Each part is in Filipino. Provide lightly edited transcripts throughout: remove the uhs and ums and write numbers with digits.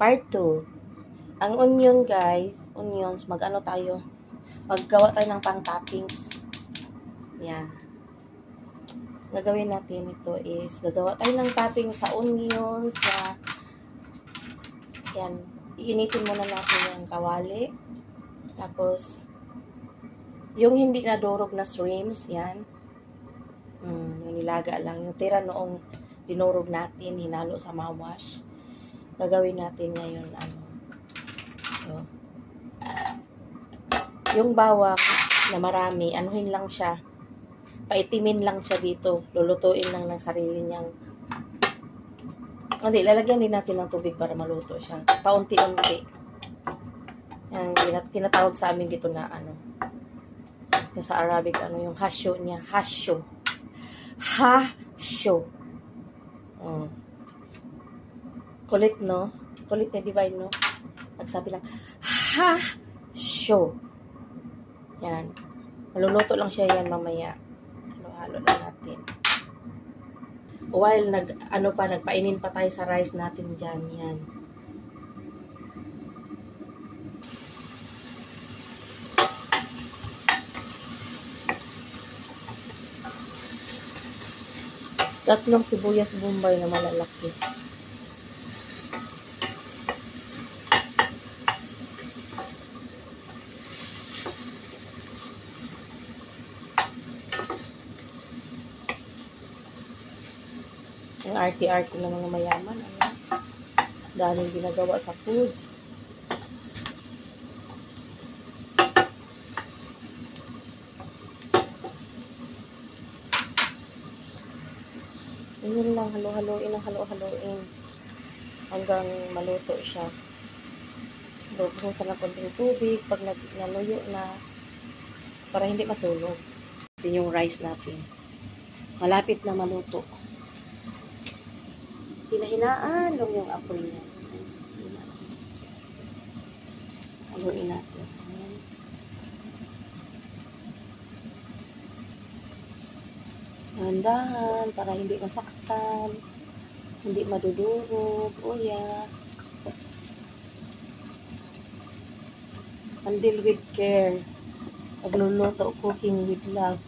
Part 2. Ang onion guys, onions, mag-ano tayo? Maggawa tayo ng pang-toppings. Yan. Gagawin natin ito is, gagawa tayo ng topping sa onions na, yan, iinitin muna natin yung kawali. Tapos, yung hindi nadurog na shrimps, yan. Yung nilaga lang. Yung tira noong dinurog natin, hinalo sa mawash. Gagawin natin ngayon, ito. Yung bawang na marami, anuhin lang siya. Paitimin lang siya dito. Lulutuin lang ng sarili niyang. Hindi, lalagyan din natin ng tubig para maluto siya. Paunti-unti. Yan, tinatawag sa amin dito na Ito sa Arabic, yung hasyo niya. Hasyo. Hasyo. Kulit, no? Kulit na divine, no? Nagsabi lang, hasyo. Yan. Maluluto lang siya yan mamaya. Halo-halo lang natin. While nagpainin pa tayo sa rice natin dyan. Yan. Tatlong sibuyas bombay na malalaki. Ang arte-arte ng mga mayaman. Daming ginagawa sa foods. Yun lang, halo-haloin ang halo-haloin hanggang maluto siya. Lubog sa ng konting tubig pag naluyo na para hindi masunog. Ito yung rice natin. Malapit na maluto. Hinahinaan lang yung apoy niya. Haluin natin. Dahan para hindi masaktan, hindi madudurog. Yeah. Handle with care. Pagluluto, cooking with love.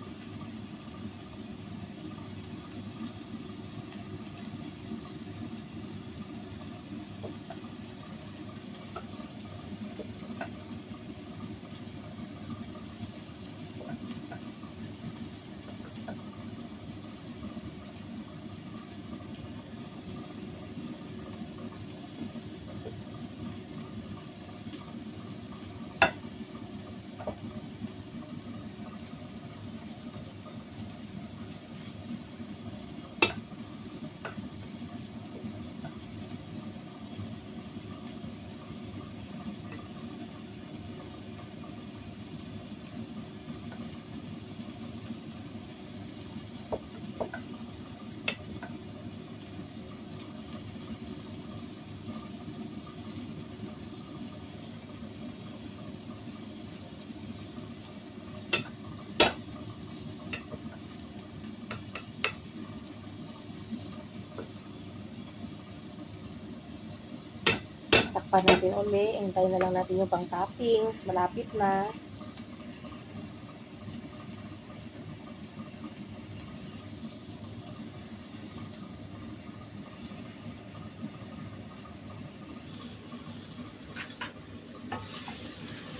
Takpan natin uli. Hintayin na lang natin yung pang toppings. Malapit na.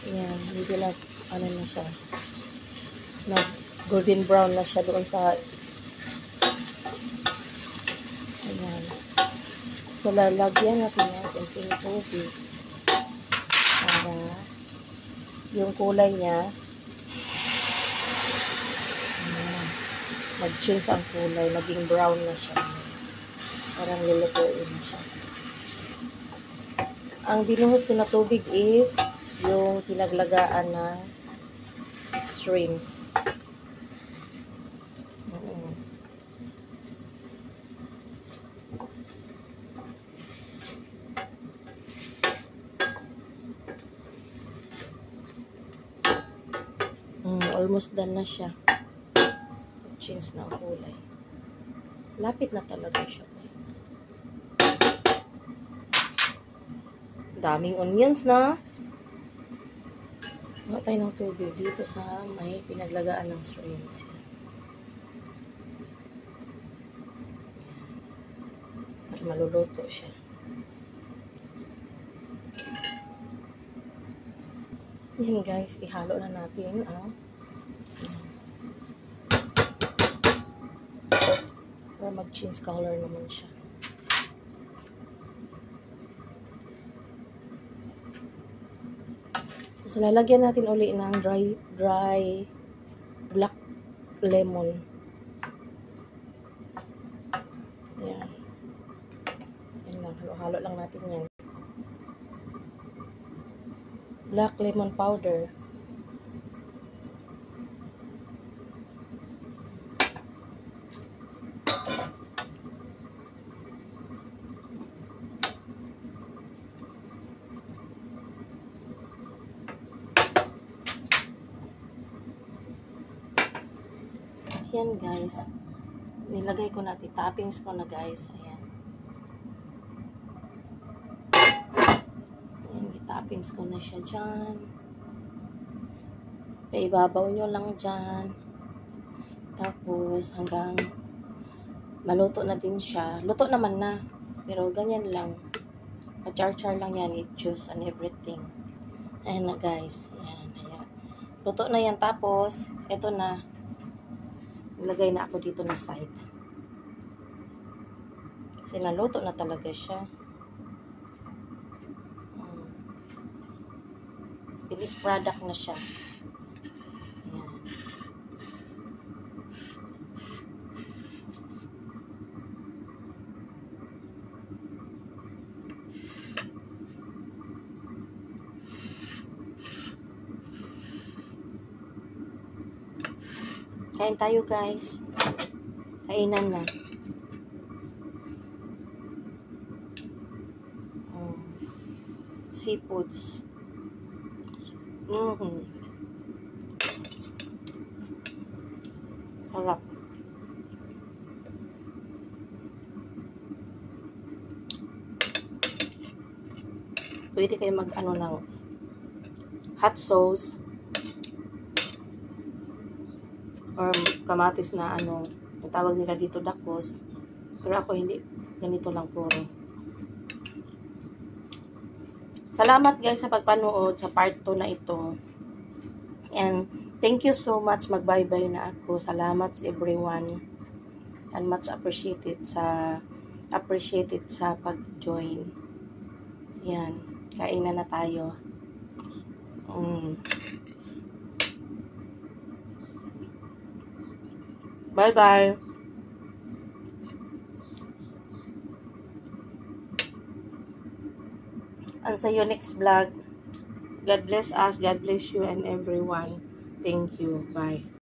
Ayan. Hindi na, na siya. Golden brown na siya doon sa. Ayan. So, lalagyan natin yung konting tubig para yung kulay niya mag-change ang kulay, naging brown na siya. Parang lulutuin na siya. Ang binuhos ko na tubig is yung pinaglagaan na shrimps. Almost done na siya. Change na ang kulay. Lapit na talaga siya, guys. Daming onions na. Kuha tayo ng tubig dito sa may pinaglagaan ng shrimps. Para maluluto siya. Yan guys, ihalo na natin ang para mag-change color naman siya. So, lalagyan natin uli ng dry black lemon. Yan. Yan lang. Halo-halo lang natin yan. Black lemon powder. Yan guys. Nilagay ko na, toppings ko na guys. Ayan. Ayan, toppings ko na siya dyan. Paibabaw nyo lang dyan. Tapos hanggang maluto na din siya. Luto naman na. Pero ganyan lang. Pa-char-char lang yan. It juice and everything. Ayan na guys. Ayan, ayan. Luto na yan. Tapos, eto na. Ilagay na ako dito na side. Kasi naluto na talaga siya. Finished product na siya. Ayan. Kain tayo guys. Kainan na. Seafoods. Sarap. Pwede kayo mag-ano lang. Hot sauce. Or kamatis na ano, ang tawag nila dito dakos. Pero ako hindi, ganito lang puro. Salamat guys sa pagpanood sa part 2 na ito. And thank you so much, mag-bye-bye na ako. Salamat sa everyone. And much appreciated sa pag-join. Yan, kainan na tayo. Bye-bye. And sa your next vlog. God bless us, God bless you and everyone. Thank you. Bye.